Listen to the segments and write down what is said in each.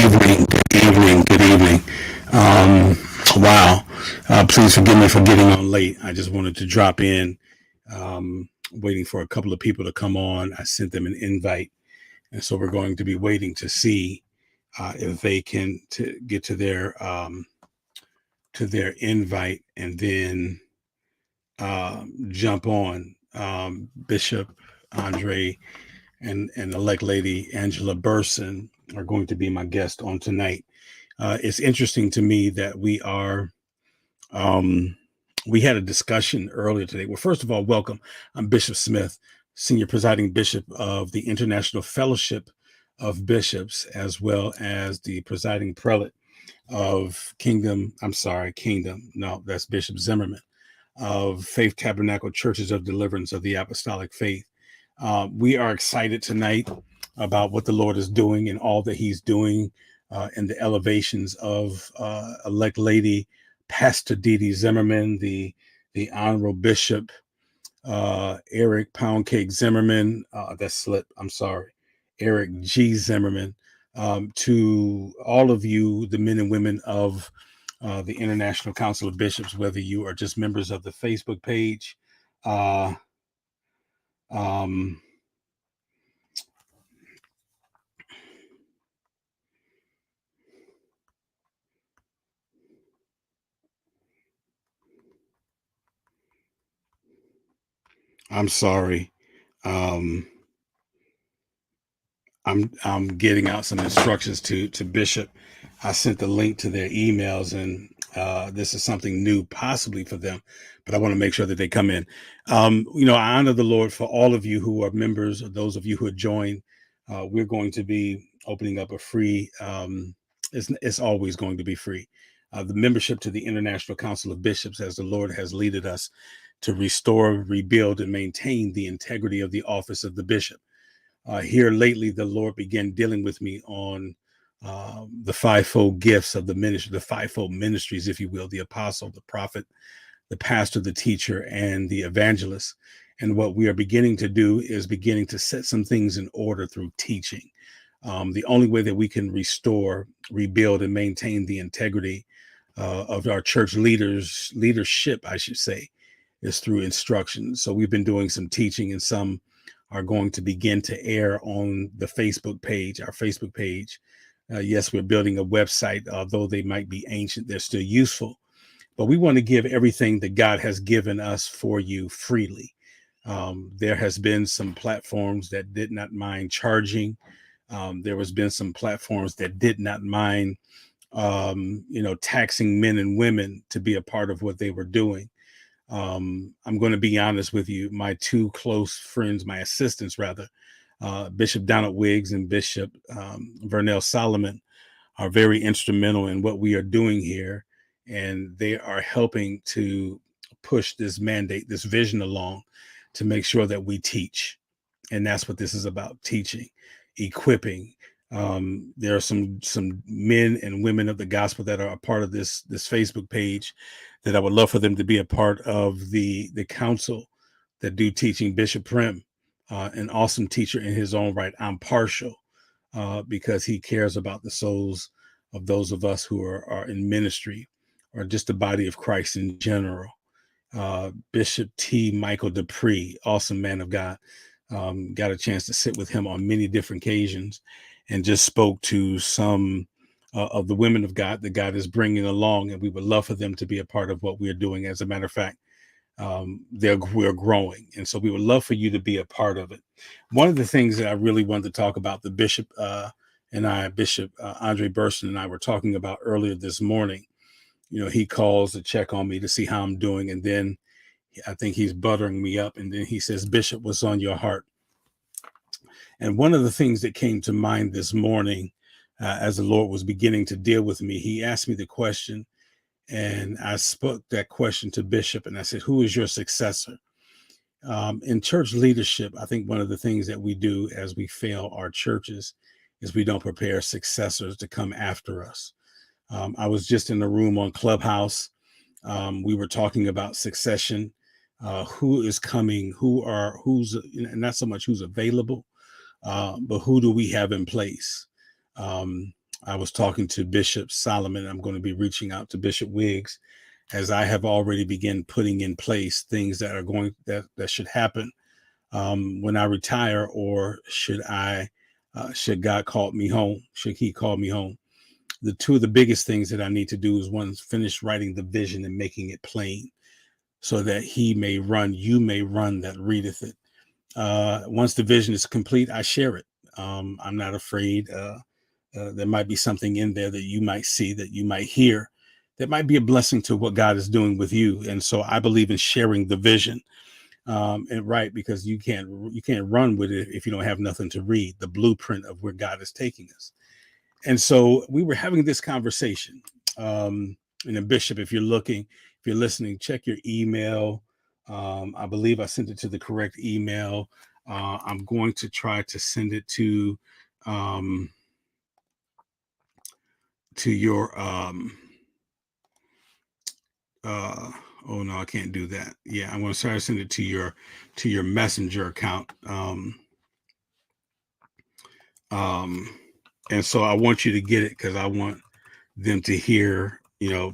evening, good evening, good evening. Wow. Please forgive me for getting on late. I just wanted to drop in, waiting for a couple of people to come on. I sent them an invite, and so we're going to be waiting to see if they can get to their invite and then jump on. Bishop Andre and elect lady Angela Burson are going to be my guest on tonight. It's interesting to me that um, we had a discussion earlier today. Well, first of all, welcome. I'm Bishop Smith, Senior Presiding Bishop of the International Fellowship of Bishops, as well as the presiding prelate of Kingdom. No, that's Bishop Zimmerman of Faith Tabernacle Churches of Deliverance of the Apostolic Faith. We are excited tonight about what the Lord is doing and all that He's doing in the elevations of elect lady Pastor Dee Dee Zimmerman, the Honorable Bishop Eric Poundcake Zimmerman. I'm sorry, Eric G. Zimmerman. To all of you, the men and women of the International Council of Bishops, whether you are just members of the Facebook page, uh, um, I'm sorry. Um, I'm getting out some instructions to Bishop. I sent the link to their emails, and this is something new, possibly for them, but I want to make sure that they come in. I honor the Lord for all of you who are members, or those of you who have joined. We're going to be opening up a free. It's always going to be free. The membership to the International Council of Bishops, as the Lord has leaded us to restore, rebuild, and maintain the integrity of the office of the bishop. Here lately, the Lord began dealing with me on the fivefold gifts of the ministry, the fivefold ministries, if you will, the apostle, the prophet, the pastor, the teacher, and the evangelist. And what we are beginning to do is beginning to set some things in order through teaching. The only way that we can restore, rebuild, and maintain the integrity of our church leadership, I should say, is through instruction. So we've been doing some teaching, and some are going to begin to air on the Facebook page, our Facebook page. Yes, we're building a website, although they might be ancient, they're still useful. But we want to give everything that God has given us for you freely. There has been some platforms that did not mind charging. There has been some platforms that did not mind, taxing men and women to be a part of what they were doing. I'm going to be honest with you. My two close friends, my assistants rather, Bishop Donald Wiggs and Bishop Vernell Solomon, are very instrumental in what we are doing here. And they are helping to push this mandate, this vision along to make sure that we teach. And that's what this is about: teaching, equipping. There are some men and women of the gospel that are a part of this Facebook page that I would love for them to be a part of the council that do teaching. Bishop Prim, an awesome teacher in his own right. I'm partial because he cares about the souls of those of us who are in ministry, or just the body of Christ in general. Bishop T. Michael Dupree, awesome man of God. Got a chance to sit with him on many different occasions and just spoke to some of the women of God that God is bringing along. And we would love for them to be a part of what we're doing. As a matter of fact, we're growing. And so we would love for you to be a part of it. One of the things that I really wanted to talk about, the bishop Bishop Andre Burson and I were talking about earlier this morning. He calls to check on me to see how I'm doing. And then I think he's buttering me up. And then he says, Bishop, what's on your heart? And one of the things that came to mind this morning, as the Lord was beginning to deal with me, he asked me the question, and I spoke that question to Bishop, and I said, who is your successor? In church leadership, I think one of the things that we do as we fail our churches is we don't prepare successors to come after us. I was just in a room on Clubhouse. We were talking about succession, who is coming, who's, and not so much who's available, but who do we have in place? I was talking to Bishop Solomon. I'm going to be reaching out to Bishop Wiggs, as I have already begun putting in place things that are going that should happen when I retire, or should God call me home? Should He call me home? The two of the biggest things that I need to do is, one, finish writing the vision and making it plain, so that you may run that readeth it. Once the vision is complete, I share it. I'm not afraid. There might be something in there that you might see, that you might hear, that might be a blessing to what God is doing with you. And so I believe in sharing the vision, and right, because you can't run with it if you don't have nothing to read, the blueprint of where God is taking us. And so we were having this conversation. And then, Bishop, if you're listening, check your email. I believe I sent it to the correct email. I'm going to try to send it um, to your oh no, I can't do that. Yeah, I'm going to try to send it to your messenger account. Um, and so I want you to get it, because I want them to hear,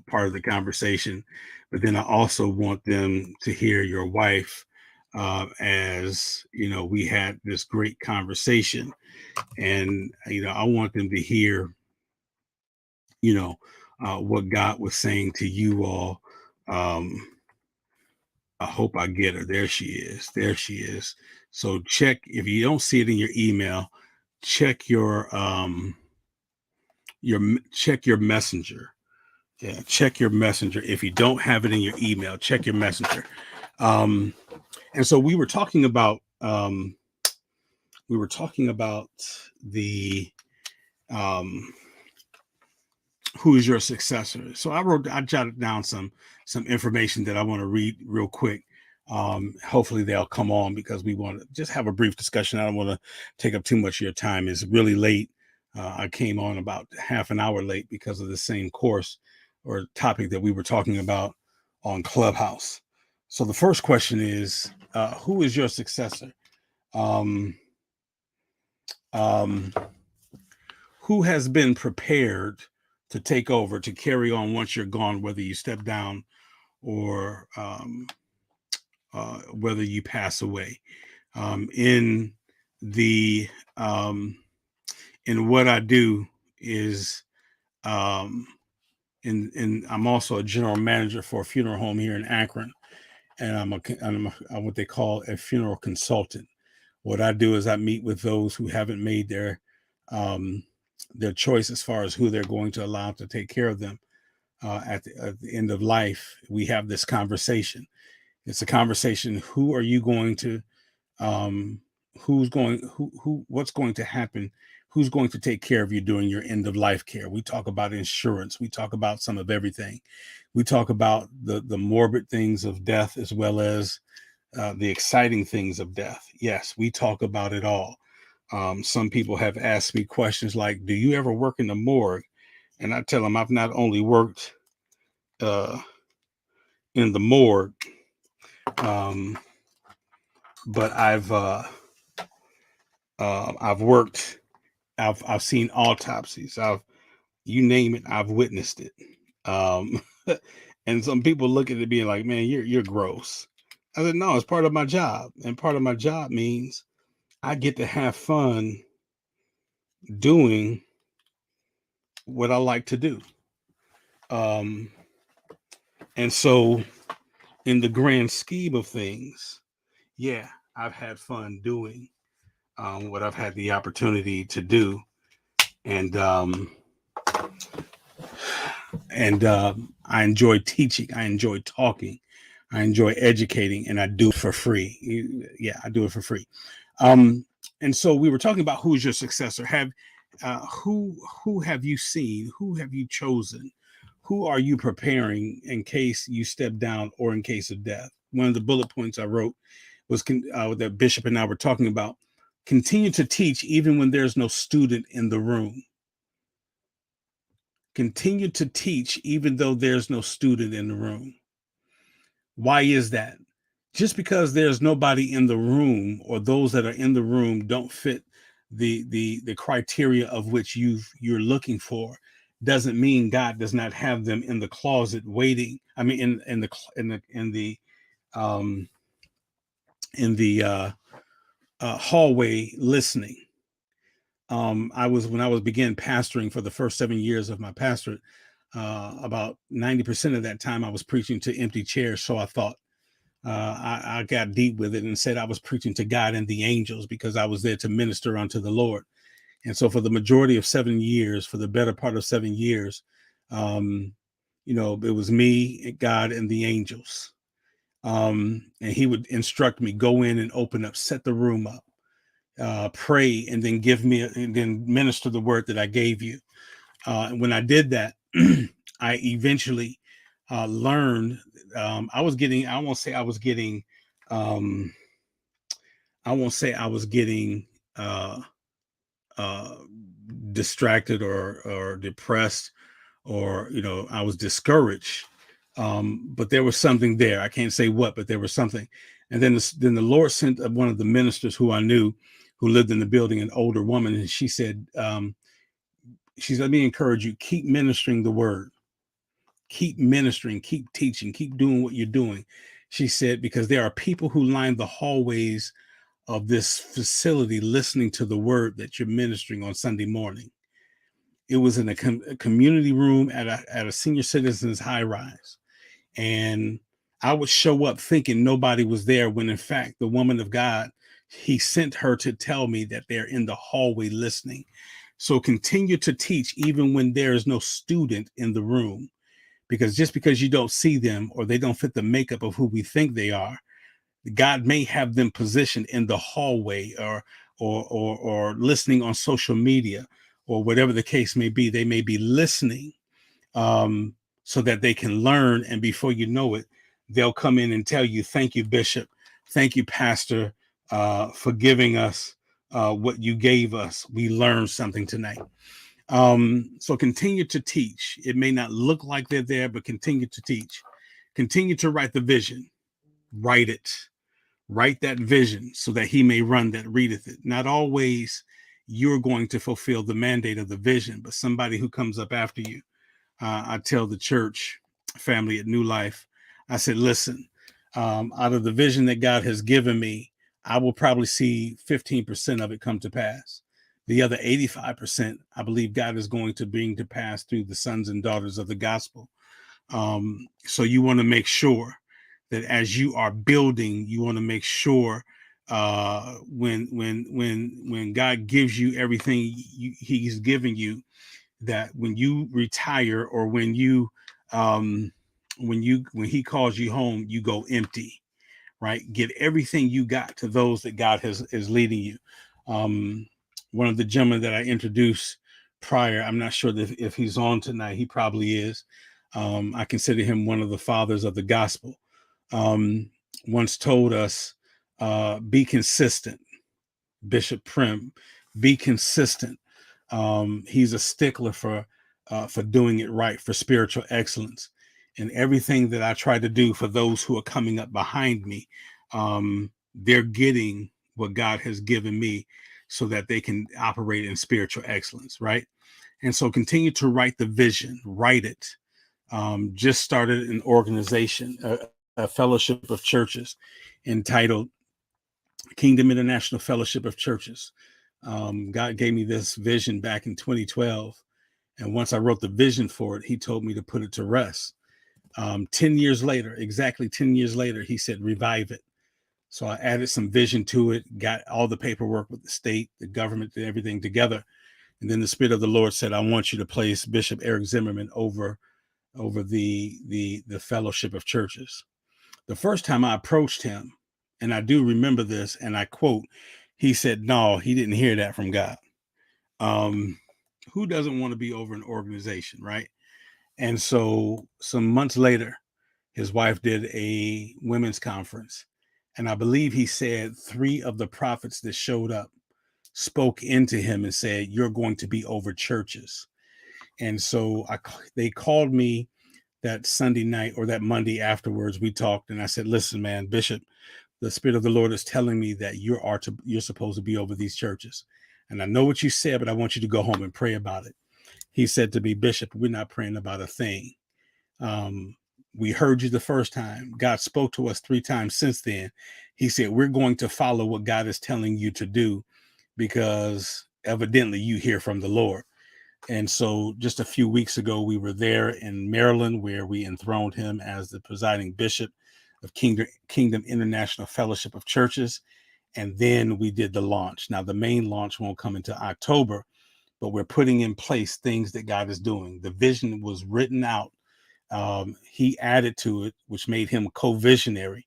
part of the conversation, but then I also want them to hear your wife, as we had this great conversation, and I want them to hear, what God was saying to you all. Um, I hope I get her. There she is. There she is. So check, if you don't see it in your email, check check your messenger. Yeah, check your messenger. If you don't have it in your email, check your messenger. Um, and so we were talking about the um, who is your successor. So I jotted down some information that I want to read real quick. Hopefully they'll come on, because we want to just have a brief discussion. I don't want to take up too much of your time. It's really late. I came on about half an hour late because of the same course or topic that we were talking about on Clubhouse. So the first question is, who is your successor? Um, um, who has been prepared to take over, to carry on once you're gone, whether you step down, or whether you pass away? In the in what I do is, and I'm also a general manager for a funeral home here in Akron, and I'm what they call a funeral consultant. What I do is I meet with those who haven't made um, their choice as far as who they're going to allow to take care of them at the end of life. We have this conversation. It's a conversation. Who are you going to? Um, what's going to happen? Who's going to take care of you during your end of life care? We talk about insurance. We talk about some of everything. We talk about the morbid things of death, as well as the exciting things of death. Yes, we talk about it all. Some people have asked me questions like, "Do you ever work in the morgue?" And I tell them I've not only worked uh, in the morgue, um, but I've worked. I've seen autopsies. You name it, I've witnessed it. Um, and some people look at it being like, "Man, you're gross." I said, "No, it's part of my job, and part of my job means I get to have fun doing what I like to do." Um, and so, in the grand scheme of things, yeah, I've had fun doing what I've had the opportunity to do, and I enjoy teaching. I enjoy talking. I enjoy educating, and I do it for free. Yeah, I do it for free. Um, and so we were talking about who's your successor. Who have you seen? Who have you chosen? Who are you preparing in case you step down or in case of death? One of the bullet points I wrote was that Bishop and I were talking about: continue to teach even when there's no student in the room. Continue to teach even though there's no student in the room. Why is that? Just because there's nobody in the room, or those that are in the room don't fit the criteria of which you're looking for doesn't mean God does not have them in the closet waiting. I mean, um, in the hallway listening. I was when I was began pastoring for the first 7 years of my pastorate. About 90% of that time, I was preaching to empty chairs. So I thought. I got deep with it and said I was preaching to God and the angels because I was there to minister unto the Lord. And so for the majority of 7 years, for the better part of 7 years, um, it was me, God, and the angels. And he would instruct me, go in and open up, set the room up, pray, and then and then minister the word that I gave you. And when I did that, I eventually learned. I was getting. I won't say I was getting. I won't say I was getting uh, distracted or depressed, or I was discouraged. But there was something there. I can't say what, but there was something. And then the Lord sent one of the ministers who I knew, who lived in the building, an older woman, and she said, "Let me encourage you. Keep ministering the word. Keep ministering. Keep teaching. Keep doing what you're doing." She said, because there are people who line the hallways of this facility listening to the word that you're ministering on Sunday morning. It was in a community room at a senior citizens high rise. And I would show up thinking nobody was there, when in fact, the woman of God, he sent her to tell me that they're in the hallway listening. So continue to teach even when there is no student in the room, because just because you don't see them or they don't fit the makeup of who we think they are, God may have them positioned in the hallway or listening on social media or whatever the case may be. They may be listening, so that they can learn. And before you know it, they'll come in and tell you, "Thank you, Bishop. Thank you, Pastor, for giving us what you gave us. We learned something tonight." So continue to teach. It may not look like they're there, but continue to teach. Continue to write the vision. Write it. Write that vision so that he may run that readeth it. Not always you're going to fulfill the mandate of the vision, but somebody who comes up after you. I tell the church family at New Life, I said, listen, out of the vision that God has given me, I will probably see 15% of it come to pass. The other 85%, I believe God is going to bring to pass through the sons and daughters of the gospel. So you want to make sure that as you are building, you want to make sure when God gives you everything he's given you, that when you retire or when he calls you home, you go empty, right? Give everything you got to those that God is leading you. One of the gentlemen that I introduced prior, I'm not sure if he's on tonight. He probably is. I consider him one of the fathers of the gospel. Once told us, be consistent. Bishop Prim, be consistent. He's a stickler for doing it right, for spiritual excellence. And everything that I try to do for those who are coming up behind me, they're getting what God has given me so that they can operate in spiritual excellence, right? And so continue to write the vision, write it. Just started an organization, a fellowship of churches entitled Kingdom International Fellowship of Churches. God gave me this vision back in 2012. And once I wrote the vision for it, he told me to put it to rest. 10 years later, exactly 10 years later, he said, revive it. So I added some vision to it, got all the paperwork with the state, the government, and everything together. And then the Spirit of the Lord said, I want you to place Bishop Eric Zimmerman over the fellowship of churches. The first time I approached him, and I do remember this, and I quote, he said, no, he didn't hear that from God. Who doesn't want to be over an organization, right? And so some months later, his wife did a women's conference. And I believe he said 3 of the prophets that showed up spoke into him and said, you're going to be over churches. And so they called me that Sunday night or that Monday afterwards. We talked and I said, listen, man, Bishop, the Spirit of the Lord is telling me that you're supposed to be over these churches. And I know what you said, but I want you to go home and pray about it. He said to me, Bishop, we're not praying about a thing. Um, we heard you the first time. God spoke to us 3 times since then. He said, we're going to follow what God is telling you to do because evidently you hear from the Lord. And so just a few weeks ago, we were there in Maryland where we enthroned him as the presiding bishop of Kingdom International Fellowship of Churches. And then we did the launch. Now, the main launch won't come until October, but we're putting in place things that God is doing. The vision was written out. He added to it, which made him co-visionary.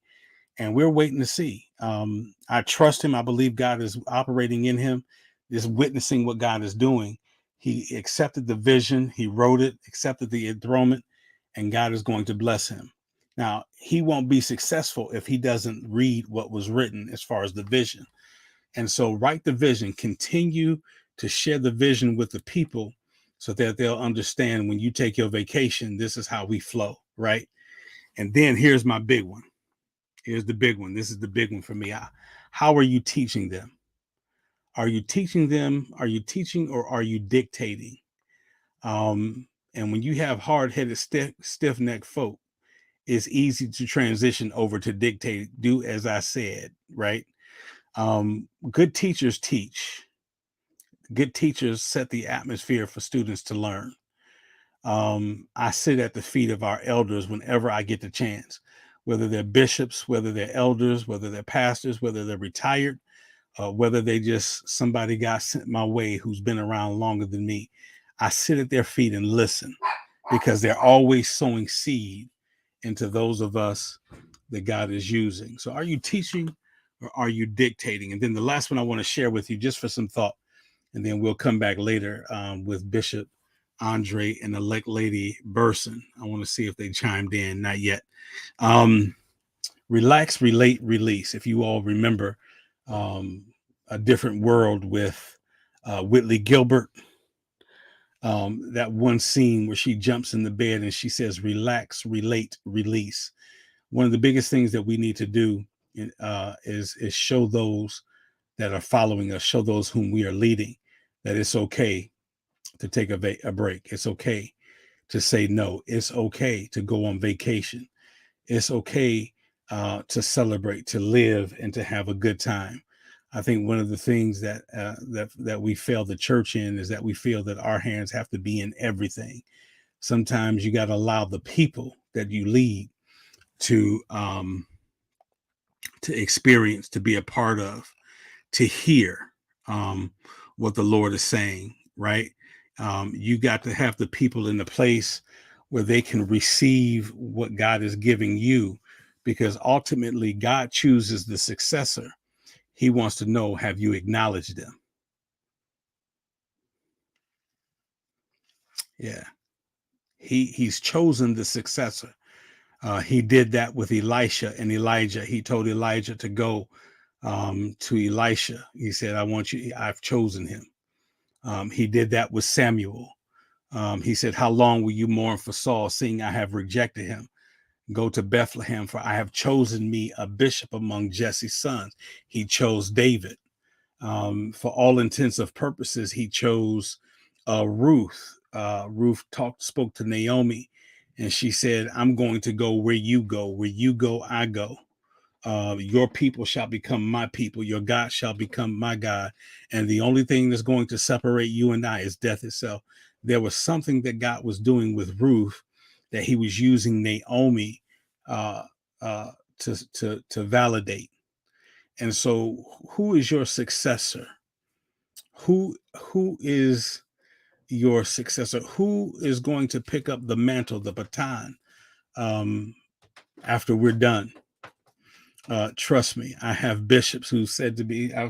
And we're waiting to see. I trust him. I believe God is operating in him, is witnessing what God is doing. He accepted the vision. He wrote it, accepted the enthronement, and God is going to bless him. Now, he won't be successful if he doesn't read what was written as far as the vision. And so write the vision, continue to share the vision with the people so that they'll understand when you take your vacation, this is how we flow, right? And then here's my big one. Here's the big one. This is the big one for me. How are you teaching them? Are you teaching them? Are you teaching or are you dictating? And when you have hard-headed, stiff-necked folk, it's easy to transition over to dictate. Do as I said, right? Good teachers teach. Good teachers set the atmosphere for students to learn. I sit at the feet of our elders whenever I get the chance, whether they're bishops, whether they're elders, whether they're pastors, whether they're retired, whether they just somebody got sent my way who's been around longer than me. I sit at their feet and listen because they're always sowing seed into those of us that God is using. So are you teaching or are you dictating? And then the last one I want to share with you just for some thought, and then we'll come back later with Bishop Andre and elect lady Burson. I want to see if they chimed in. Not yet. Relax, relate, release. If you all remember A Different World with Whitley Gilbert, that one scene where she jumps in the bed and she says, relax, relate, release. One of the biggest things that we need to do is show those that are following us, show those whom we are leading, that it's okay to take a break. It's okay to say no. It's okay to go on vacation. It's okay to celebrate, to live, and to have a good time. I think one of the things that we fail the church in is that we feel that our hands have to be in everything. Sometimes you got to allow the people that you lead to experience, to be a part of, to hear what the Lord is saying, right? You got to have the people in the place where they can receive what God is giving you, because ultimately God chooses the successor. He wants to know, have you acknowledged them? Yeah. He's chosen the successor. He did that with Elisha and Elijah. He told Elijah to go to Elisha. He said, I want you, I've chosen him. He did that with Samuel. He said, how long will you mourn for Saul, seeing I have rejected him? Go to Bethlehem, for I have chosen me a bishop among Jesse's sons. He chose David. For all intents and purposes, he chose Ruth. Ruth spoke to Naomi, and she said, I'm going to go where you go. Where you go, I go. Your people shall become my people. Your God shall become my God. And the only thing that's going to separate you and I is death itself. There was something that God was doing with Ruth, that he was using Naomi uh, to validate. And so, who is your successor? Who is your successor? Who is going to pick up the mantle, the baton, um, after we're done? Trust me, I have bishops who said to me, I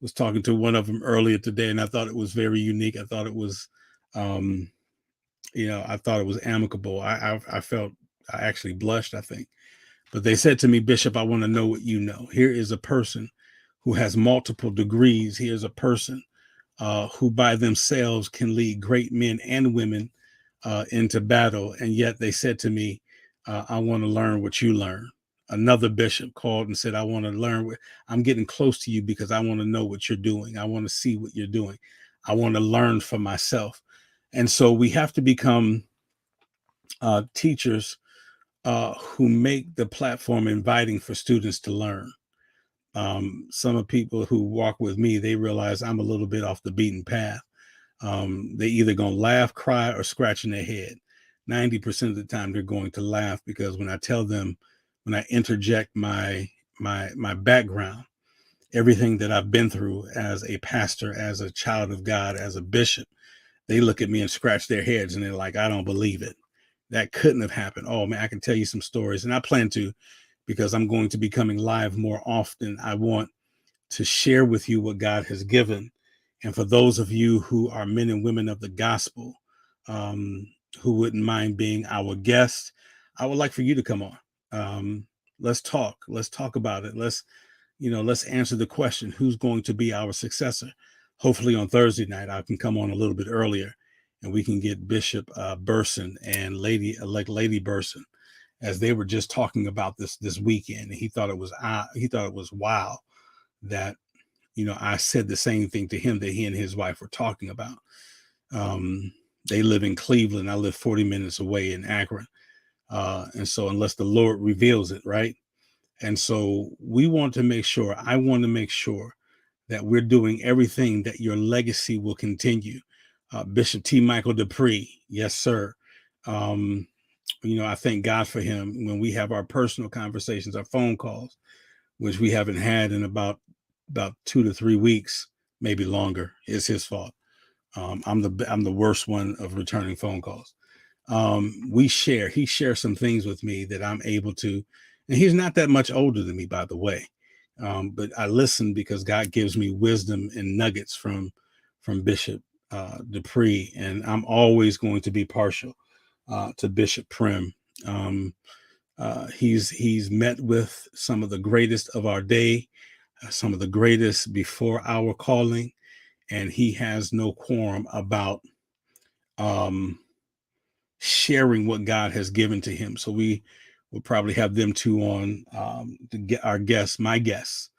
was talking to one of them earlier today, and I thought it was very unique. I thought it was, I thought it was amicable. I felt, I actually blushed, I think. But they said to me, Bishop, I want to know what you know. Here is a person who has multiple degrees. Here's a person who by themselves can lead great men and women into battle. And yet they said to me, I want to learn what you learn. another bishop called and said, I want to learn. I'm getting close to you because I want to know what you're doing. I want to see what you're doing. I want to learn for myself. And so we have to become teachers who make the platform inviting for students to learn. Some of people who walk with me, they realize I'm a little bit off the beaten path. They either gonna laugh, cry, or scratching their head. 90% of the time, they're going to laugh because when I tell them, when I interject my background, everything that I've been through as a pastor, as a child of God, as a bishop, they look at me and scratch their heads and they're like, I don't believe it. That couldn't have happened. Oh man, I can tell you some stories, and I plan to, because I'm going to be coming live more often. I want to share with you what God has given. And for those of you who are men and women of the gospel, um, who wouldn't mind being our guest, I would like for you to come on. Let's talk. Let's talk about it. Let's answer the question, who's going to be our successor? Hopefully on Thursday night, I can come on a little bit earlier and we can get Bishop Burson and Lady Burson, as they were just talking about this weekend. And he thought it was wow that, I said the same thing to him that he and his wife were talking about. They live in Cleveland. I live 40 minutes away in Akron. And so unless the Lord reveals it, right? And so I want to make sure that we're doing everything that your legacy will continue. Bishop T. Michael Dupree, yes, sir. I thank God for him. When we have our personal conversations, our phone calls, which we haven't had in about 2 to 3 weeks, maybe longer, it's his fault. I'm the worst one of returning phone calls. He shares some things with me that I'm able to, and he's not that much older than me, by the way. But I listen because God gives me wisdom and nuggets from Bishop Dupree, and I'm always going to be partial to Bishop Prim. He's met with some of the greatest of our day, some of the greatest before our calling, and he has no qualm about sharing what God has given to him. So we will probably have them two on to get my guests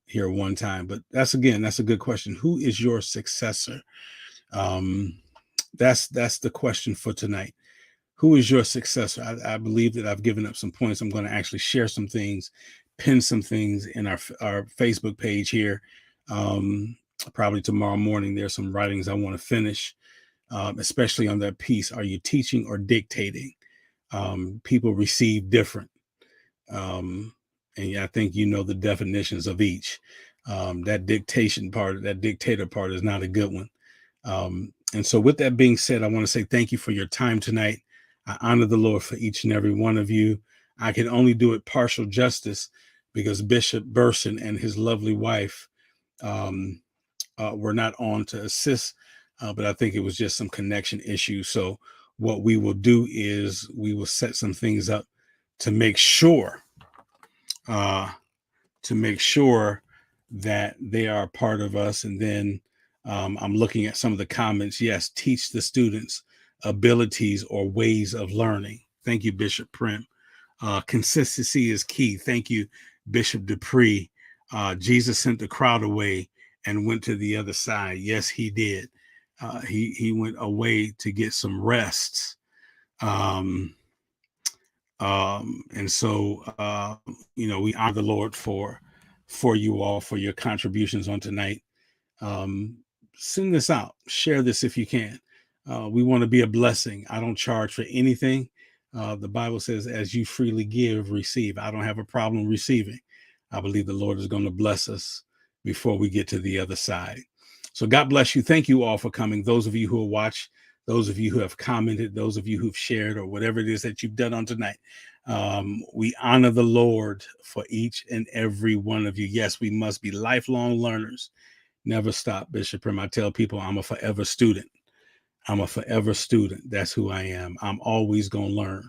here one time. But that's a good question. Who is your successor? That's the question for tonight. Who is your successor? I believe that I've given up some points. I'm going to actually share some things, pin some things in our Facebook page here. Probably tomorrow morning, there's some writings I want to finish, especially on that piece. Are you teaching or dictating? People receive different. And I think the definitions of each. That dictator part is not a good one. And so with that being said, I want to say thank you for your time tonight. I honor the Lord for each and every one of you. I can only do it partial justice because Bishop Burson and his lovely wife were not on to assist, but I think it was just some connection issues. So what we will do is we will set some things up to make sure that they are a part of us. And then I'm looking at some of the comments. Yes, teach the students abilities or ways of learning. Thank you, Bishop Prim. Consistency is key. Thank you, Bishop Dupree. Jesus sent the crowd away and went to the other side. Yes, he did. He went away to get some rest. And so, we honor the Lord for you all, for your contributions on tonight. Send this out, share this if you can. We want to be a blessing. I don't charge for anything. The Bible says, as you freely give, receive. I don't have a problem receiving. I believe the Lord is going to bless us before we get to the other side. So God bless you. Thank you all for coming. Those of you who have watched, those of you who have commented, those of you who've shared, or whatever it is that you've done on tonight. We honor the Lord for each and every one of you. Yes, we must be lifelong learners. Never stop, Bishop Prim. I tell people I'm a forever student. I'm a forever student. That's who I am. I'm always going to learn,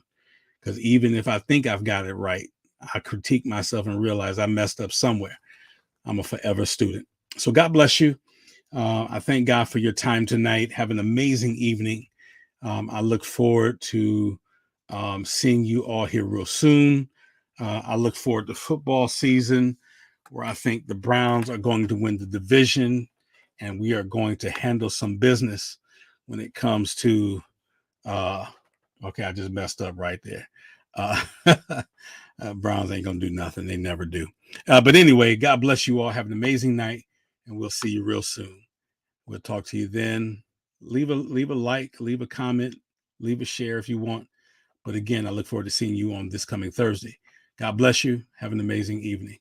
because even if I think I've got it right, I critique myself and realize I messed up somewhere. I'm a forever student. So God bless you. I thank God for your time tonight. Have an amazing evening. I look forward to seeing you all here real soon. I look forward to football season, where I think the Browns are going to win the division, and we are going to handle some business when it comes to. Okay, I just messed up right there. Uh, Browns ain't gonna do nothing; they never do. But anyway, God bless you all. Have an amazing night, and we'll see you real soon. We'll talk to you then. Leave a like, leave a comment, leave a share if you want. But again, I look forward to seeing you on this coming Thursday. God bless you. Have an amazing evening.